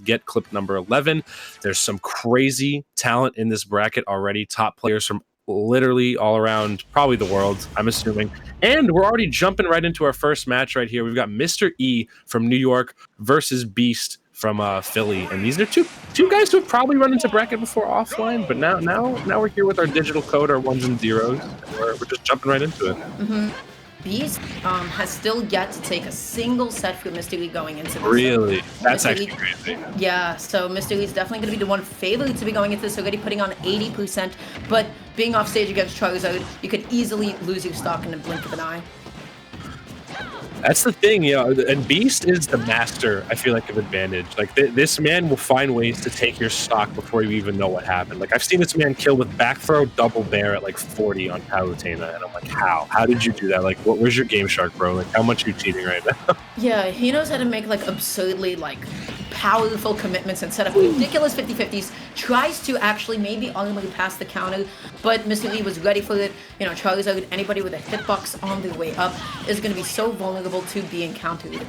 get clip number 11. There's some crazy talent in this bracket already. Top players from literally all around probably the world, I'm assuming. And we're already jumping right into our first match right here. We've got Mr. E from New York versus Beast from Philly. And these are two guys who have probably run into bracket before offline, but now we're here with our digital code, our ones and zeros. And we're just jumping right into it. Beast has still yet to take a single set for Mr. Lee going into this. Really? That's Mr. actually Lee, crazy. Yeah, so Mr. Lee's definitely going to be the one favored to be going into this, already putting on 80%, but being off stage against Charizard, you could easily lose your stock in the blink of an eye. That's the thing, and Beast is the master, I feel like, of advantage. Like, this man will find ways to take your stock before you even know what happened. Like, I've seen this man kill with back throw double bear at, like, 40 on Palutena, and I'm like, how? How did you do that? Like, where's your Game Shark, bro? Like, how much are you cheating right now? Yeah, he knows how to make, like, absurdly, like, powerful commitments and set up ridiculous 50-50s, tries to actually maybe ultimately pass the counter, but Mr. Lee was ready for it. You know, Charizard, anybody with a hitbox on their way up is going to be so vulnerable to being countered.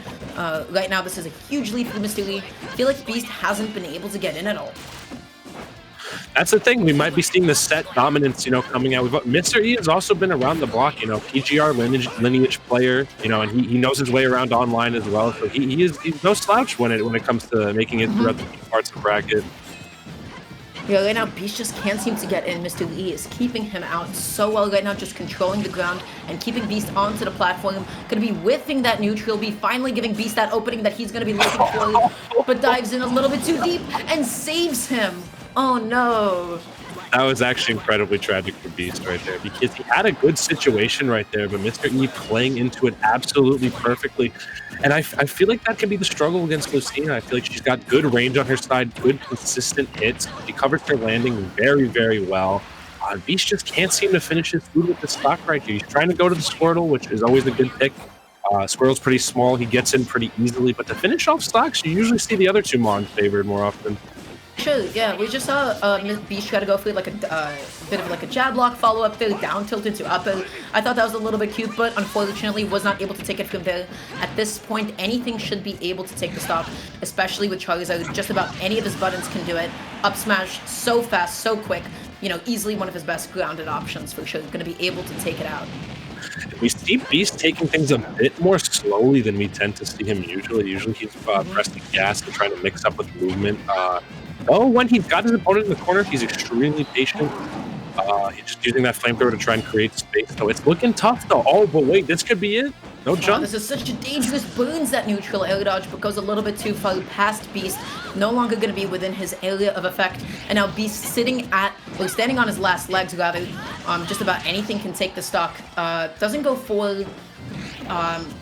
Right now, this is a huge lead for Mr. Lee. I feel like Beast hasn't been able to get in at all. That's the thing. We might be seeing the set dominance, coming out. Mr. E has also been around the block, PGR lineage player, and he knows his way around online as well. So he's no slouch when it comes to making it throughout the parts of the bracket. Yeah, right now Beast just can't seem to get in. Mr. Lee is keeping him out so well right now, just controlling the ground and keeping Beast onto the platform. Gonna be whiffing that neutral B, finally giving Beast that opening that he's gonna be looking for, but dives in a little bit too deep and saves him. Oh no. That was actually incredibly tragic for Beast right there, because he had a good situation right there, but Mr. E playing into it absolutely perfectly. And I feel like that could be the struggle against Lucina. I feel like she's got good range on her side, good consistent hits. She covers her landing very, very well. Beast just can't seem to finish his food with the stock right here. He's trying to go to the Squirtle, which is always a good pick. Squirtle's pretty small. He gets in pretty easily, but to finish off stocks, you usually see the other two Mons favored more often. Sure, yeah, we just saw Beast try to go for like a bit of like a jab lock follow-up there, down tilted to up. I thought that was a little bit cute, but unfortunately was not able to take it from there. At this point, anything should be able to take the stock, especially with Charizard. Just about any of his buttons can do it. Up smash so fast, so quick. Easily one of his best grounded options for sure. Going to be able to take it out. We see Beast taking things a bit more slowly than we tend to see him usually. Usually he's pressing gas and trying to mix up with movement. When he's got his opponent in the corner, he's extremely patient. He's just using that flamethrower to try and create space. So it's looking tough, though. Oh, but wait, this could be it. No jump. This is such a dangerous burns that neutral air dodge, but goes a little bit too far past Beast. No longer going to be within his area of effect. And now Beast standing on his last legs, rather. Just about anything can take the stock. Doesn't go for...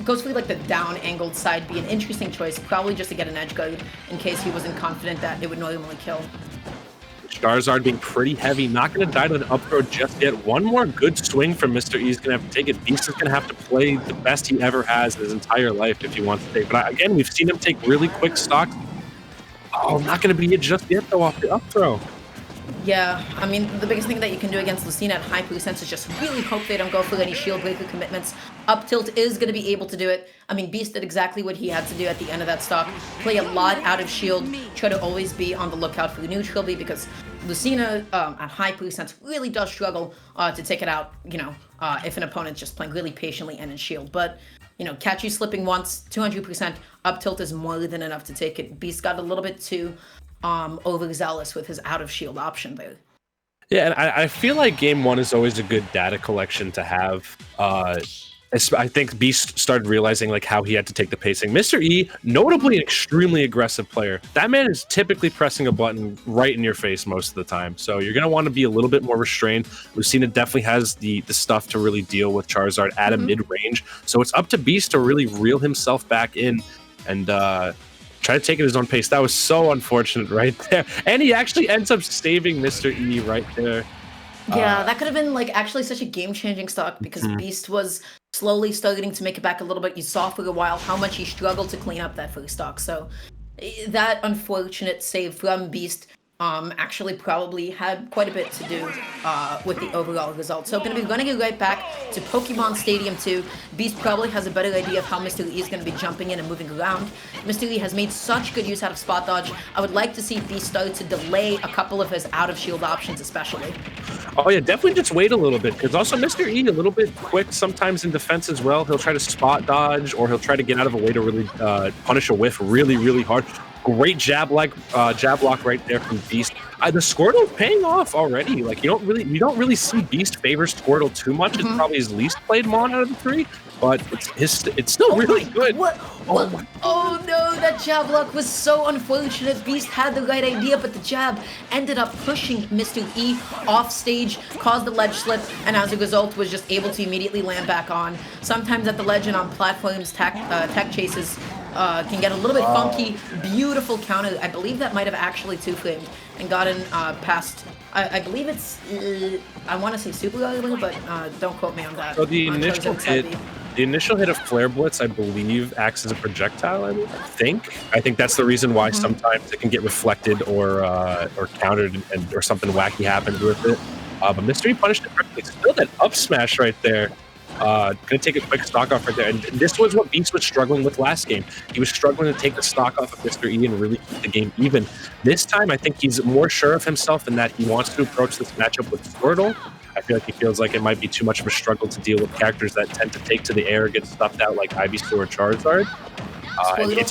goes for like the down angled side B, an interesting choice, probably just to get an edge guard in case he wasn't confident that it would normally kill. Charizard being pretty heavy, not going to die to an up throw just yet. One more good swing from Mr. E is going to have to take it. Beast is going to have to play the best he ever has in his entire life if he wants to take. But again, we've seen him take really quick stocks. Oh, not going to be it just yet though off the up throw. Yeah, I mean, the biggest thing that you can do against Lucina at high percents is just really hope they don't go for any shield breaker commitments. Up tilt is going to be able to do it. I mean, Beast did exactly what he had to do at the end of that stock. Play a lot out of shield, try to always be on the lookout for the neutral B, because Lucina at high percents really does struggle to take it out, if an opponent's just playing really patiently and in shield. But, catch you slipping once, 200%, up tilt is more than enough to take it. Beast got a little bit too overzealous with his out of shield option there. Yeah, and I feel like game one is always a good data collection to have. I think Beast started realizing like how he had to take the pacing. Mr. E, notably an extremely aggressive player. That man is typically pressing a button right in your face most of the time. So you're going to want to be a little bit more restrained. Lucina definitely has the stuff to really deal with Charizard at a mid-range. So it's up to Beast to really reel himself back in and try to take it at his own pace. That was so unfortunate right there. And he actually ends up saving Mr. E right there. Yeah, that could have been like actually such a game-changing stock, because Beast was slowly starting to make it back a little bit. You saw for a while how much he struggled to clean up that first stock. So that unfortunate save from Beast actually probably had quite a bit to do with the overall result. So going to be running it right back to Pokemon Stadium 2. Beast probably has a better idea of how Mr. Lee is going to be jumping in and moving around. Mr. Lee has made such good use out of spot dodge. I would like to see Beast start to delay a couple of his out of shield options especially. Oh yeah, definitely just wait a little bit, because also Mr. E a little bit quick sometimes in defense as well. He'll try to spot dodge, or he'll try to get out of a way to really punish a whiff really, really hard. Great jab lock right there from Beast. The Squirtle's paying off already. Like you don't really see Beast favor Squirtle too much. It's probably his least played mon out of the three, but it's still really good. What? Oh no, that jab lock was so unfortunate. Beast had the right idea, but the jab ended up pushing Mr. E off stage, caused the ledge slip, and as a result was just able to immediately land back on. Sometimes at the ledge and on platforms, tech chases can get a little bit funky. Beautiful counter. I believe that might have actually two-framed and gotten past. I believe it's. I want to say super early, but don't quote me on that. So the initial hit of Flare Blitz, I believe, acts as a projectile. I think that's the reason why sometimes it can get reflected or countered or something wacky happens with it. But Mystery punished it perfectly. Still that up smash right there. Gonna take a quick stock off right there, and this was what Beast was struggling with last game. He was struggling to take the stock off of Mr. E and really keep the game even. This time, I think he's more sure of himself in that he wants to approach this matchup with Squirtle. I feel like he feels like it might be too much of a struggle to deal with characters that tend to take to the air, get stuffed out like Ivysaur or Charizard.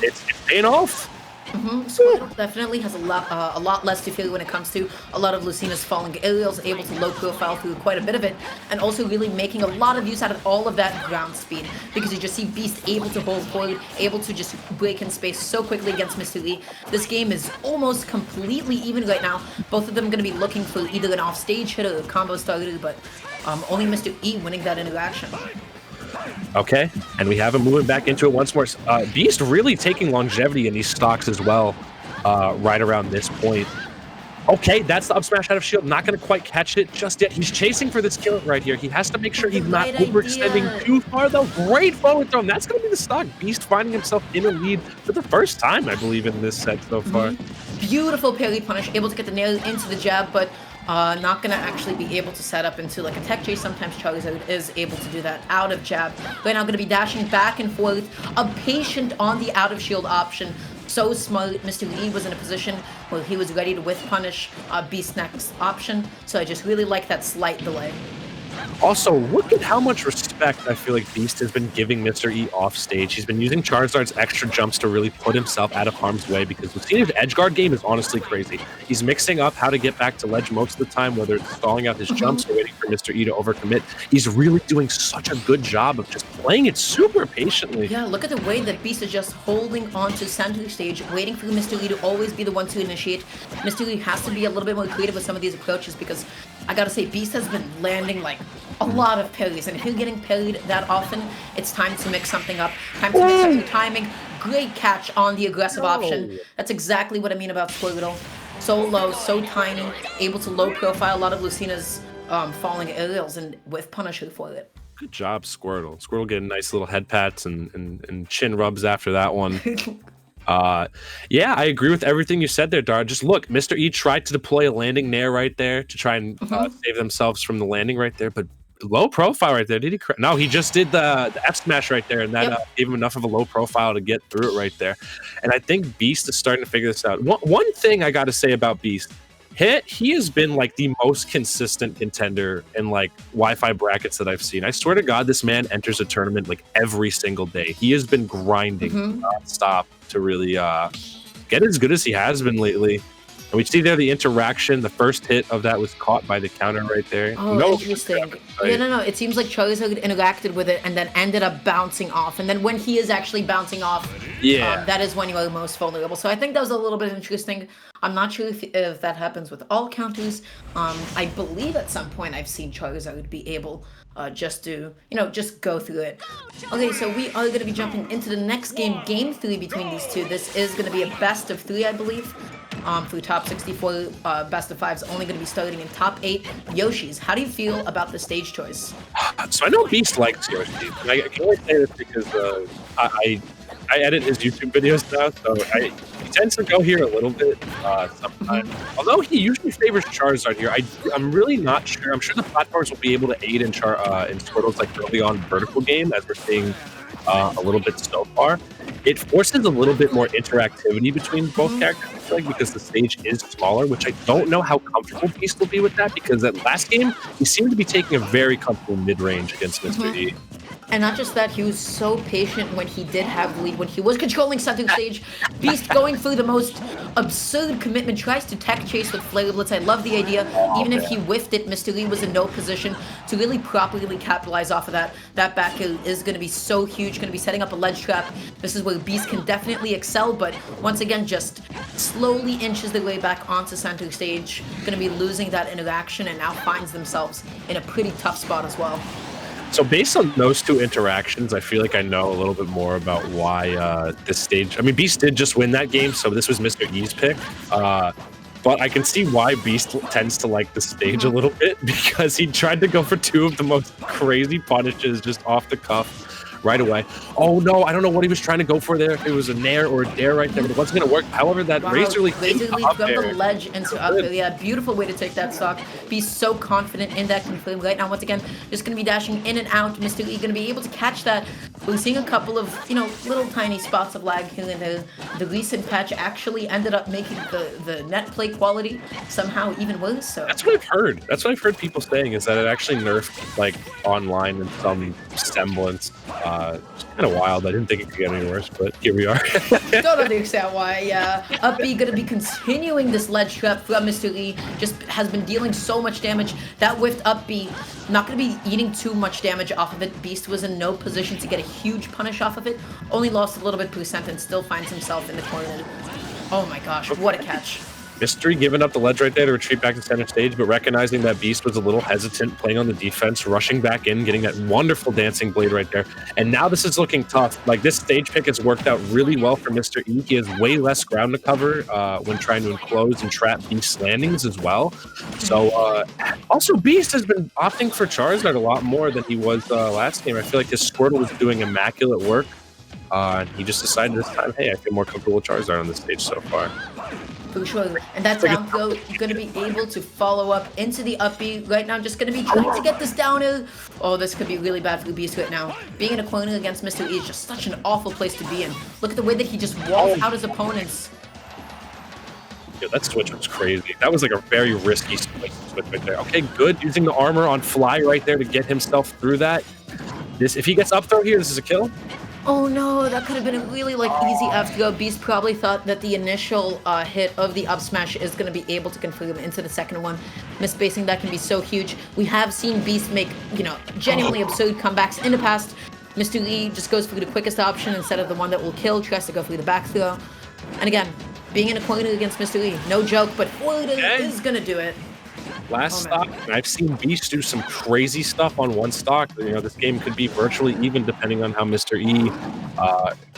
It's paying off. Squirtle definitely has a lot less to feel when it comes to a lot of Lucina's falling aerials, able to low profile through quite a bit of it, and also really making a lot of use out of all of that ground speed, because you just see Beast able to hold forward, able to just break in space so quickly against Mr. Lee. This game is almost completely even right now. Both of them going to be looking for either an offstage hit or a combo starter, but only Mr. E winning that interaction. Okay, and we have him moving back into it once more. Beast really taking longevity in these stocks as well, right around this point. Okay, that's the up smash out of shield. Not going to quite catch it just yet. He's chasing for this kill right here. He has to make sure he's not overextending too far, though. Great forward throw. That's going to be the stock. Beast finding himself in a lead for the first time, I believe, in this set so far. Beautiful parry punish, able to get the nail into the jab, but not going to actually be able to set up into like a tech chase. Sometimes Charizard is able to do that out of jab. Right now going to be dashing back and forth, a patient on the out of shield option. So smart. Mr. Lee was in a position where he was ready to whiff punish Beast's next option. So I just really like that slight delay. Also, look at how much respect I feel like Beast has been giving Mr. E off stage. He's been using Charizard's extra jumps to really put himself out of harm's way, because Lucina's edge guard game is honestly crazy. He's mixing up how to get back to ledge most of the time, whether it's stalling out his jumps or waiting for Mr. E to overcommit. He's really doing such a good job of just playing it super patiently. Yeah, look at the way that Beast is just holding on to center stage, waiting for Mr. Lee to always be the one to initiate. Mr. Lee has to be a little bit more creative with some of these approaches, because I gotta say, Beast has been landing like a lot of parries, and if you're getting parried that often, it's time to mix something up. Time to mix up your timing. Great catch on the aggressive option. That's exactly what I mean about Squirtle. So low, so tiny, able to low profile a lot of Lucina's falling aerials, and with Punisher for it. Good job, Squirtle. Squirtle getting nice little head pats and chin rubs after that one. Yeah, I agree with everything you said there, Dar. Just look, Mr. E tried to deploy a landing nair right there to try and save themselves from the landing right there, but low profile right there. Did he? No, he just did the F smash right there, and that gave him enough of a low profile to get through it right there. And I think Beast is starting to figure this out. One thing I got to say about Beast, he has been like the most consistent contender in like Wi-Fi brackets that I've seen. I swear to God, this man enters a tournament like every single day. He has been grinding stop to really get as good as he has been lately. And we see there the interaction. The first hit of that was caught by the counter right there. Oh, interesting. Yeah, no. It seems like Charizard interacted with it and then ended up bouncing off. And then when he is actually bouncing off, that is when you are most vulnerable. So I think that was a little bit interesting. I'm not sure if that happens with all counters. I believe at some point I've seen Charizard be able just to, just go through it. Okay, so we are going to be jumping into the next game, Game 3 between these two. This is going to be a best of 3, I believe. Through top 64, best of 5 is only going to be starting in top 8. Yoshi's, how do you feel about the stage choice? So I know Beast likes Yoshi. I can only say this because I edit his YouTube videos now, so he tends to go here a little bit sometimes. Mhm. Although he usually favors Charizard here, I'm really not sure. I'm sure the platforms will be able to aid in Squirtle's like early on vertical game, as we're seeing a little bit so far. It forces a little bit more interactivity between both Mhm. characters, I feel like, because the stage is smaller, which I don't know how comfortable Beast will be with that, because that last game, he seemed to be taking a very comfortable mid-range against Mr. Mhm. E. And not just that, he was so patient when he did have the lead, when he was controlling center stage. Beast going through the most absurd commitment, tries to tech chase with Flare Blitz. I love the idea. Oh, Even if man. he whiffed it, Mr. Lee was in no position to really properly capitalize off of that. That back kill is going to be so huge, going to be setting up a ledge trap. This is where Beast can definitely excel, but once again, just slowly inches their way back onto center stage. Going to be losing that interaction and now finds themselves in a pretty tough spot as well. So based on those two interactions, I feel like I know a little bit more about why this stage. I mean, Beast did just win that game, so this was Mr. E's pick. But I can see why Beast tends to like the stage a little bit, because he tried to go for two of the most crazy punishes just off the cuff right away. Oh no, I don't know what he was trying to go for there. If it was a nair or a dare right there, but it wasn't going to work. However, that Wow, Razor Leaf Razor came Leaf up from the there. ledge into up there. Yeah, beautiful way to take that stock. Be so confident in that confirm right now. Once again, just going to be dashing in and out. Mr. E going to be able to catch that. We're seeing a couple of, little tiny spots of lag here and there. The recent patch actually ended up making the net play quality somehow even worse. So That's what I've heard. That's what I've heard people saying, is that it actually nerfed like online in some semblance. It's kind of wild. I didn't think it could get any worse, but here we are. don't understand why. Yeah, Up B gonna be continuing this ledge trap from Mr. Lee. Just has been dealing so much damage. That whiffed Up B, not gonna be eating too much damage off of it. Beast was in no position to get a huge punish off of it. Only lost a little bit percent and still finds himself in the corner. Oh my gosh, what a catch. Mystery giving up the ledge right there to retreat back to center stage, but recognizing that Beast was a little hesitant, playing on the defense, rushing back in, getting that wonderful dancing blade right there. And now this is looking tough. Like, this stage pick has worked out really well for Mr. E. He has way less ground to cover when trying to enclose and trap Beast's landings as well. So, also, Beast has been opting for Charizard a lot more than he was last game. I feel like his Squirtle was doing immaculate work. He just decided this time, hey, I feel more comfortable with Charizard on this stage so far. For sure. And that's now going to be able to follow up into the up B. Right now, just going to be trying to get this down air. Oh, this could be really bad for the Beast right now. Being in a corner against Mr. E is just such an awful place to be in. Look at the way that he just walls out his opponents. Yeah, that switch was crazy. That was like a very risky switch right there. Okay, good. Using the armor on Fly right there to get himself through that. If he gets up throw here, this is a kill. Oh no, that could have been a really easy F to go. Beast probably thought that the initial hit of the up smash is going to be able to confirm into the second one. Misspacing that can be so huge. We have seen Beast make, genuinely absurd comebacks in the past. Mr. Lee just goes for the quickest option instead of the one that will kill, tries to go for the back throw. And again, being in a corner against Mr. Lee, no joke, but Florida is going to do it. Last stock, and I've seen Beast do some crazy stuff on one stock. This game could be virtually even depending on how Mr. E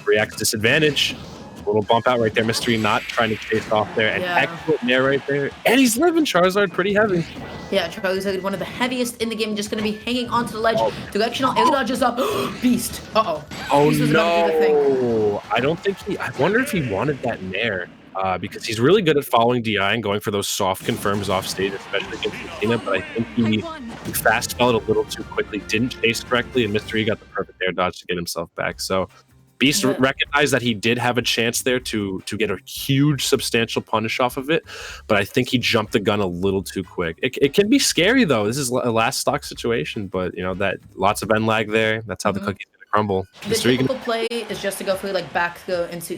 reacts to disadvantage. A little bump out right there. Mr. E not trying to chase off there. And excellent nair right there. And he's living Charizard pretty heavy. Yeah, Charizard, one of the heaviest in the game, just going to be hanging onto the ledge. Directional air dodges up. Beast. Uh-oh. Oh, Beast no. I don't think I wonder if he wanted that nair. Because he's really good at following DI and going for those soft confirms off stage, especially against Lucina, but I think he fast fell it a little too quickly, didn't chase correctly, and Mr. E got the perfect air dodge to get himself back. So Beast recognized that he did have a chance there to get a huge, substantial punish off of it, but I think he jumped the gun a little too quick. It can be scary, though. This is a last stock situation, but, that lots of end lag there. That's how the cookie's going to crumble. The typical play is just to go for, back throw into